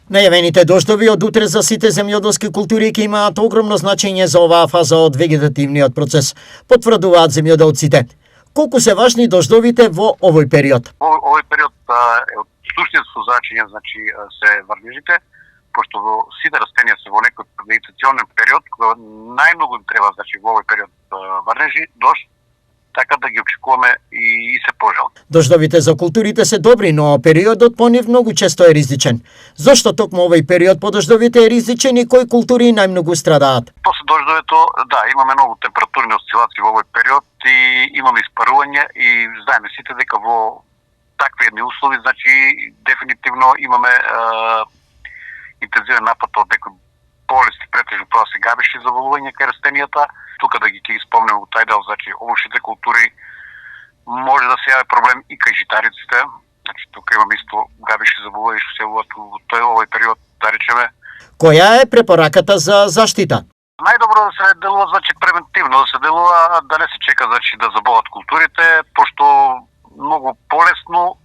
Најавените дождови од утре за сите земјоделски култури ќе имаат огромно значење за оваа фаза од вегетативниот процес, потврдуваат земјоделците. Колку се важни дождовите во овој период? Овој период е од суштинско значење, значи се врнежите, пошто сите растенија се во некој вегетационен период, кога најмногу им треба, значи во овој период врнежи, дожд, така да ги очекуваме и се пожал. Дождовите за културите се добри, но периодот по нив многу често е ризичен. Зошто токму овој период по дождовите е ризичен и кои култури најмногу страдаат? После дождовето, да, имаме многу температурни осцилации во овој период и имаме испарување и знаеме сите дека во такви едни услови, значи дефинитивно имаме интензивен напад од некои болести, претежно тоа се габеши заболување кај растенијата. Тука да ги спомнем во тај дел, значи овошите култури може да се јави проблем и кај житариците. Значи тука имаме исто габеши заболувања што се јавуваат во овој период, да речеме. Која е препораката за заштита? Најдобро да се делува, значи превентивно да се делува, да не се чека, значи да заболат културите, пошто многу полесно,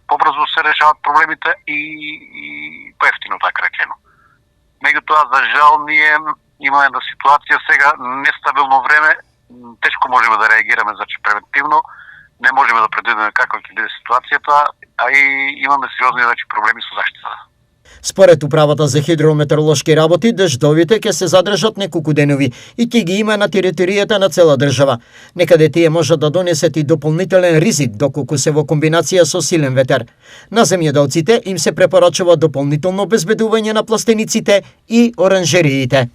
побрзо се решават проблемите и поевтино, така речено. Меѓутоа, за жал, ние имаме една ситуација сега, нестабилно време, тешко можеме да реагираме, значи превентивно, не можеме да предвидиме каква ќе биде ситуацијата, а и имаме сериозни, значи, проблеми со заштитата. Според управата за хидрометеоролошки работи, дождовите ќе се задржат неколку денови и ќе ги има на територијата на цела држава. Некаде тие можат да донесат и дополнителен ризик доколку се во комбинација со силен ветер. На земјоделците им се препорачува дополнително обезбедување на пластениците и оранжериите.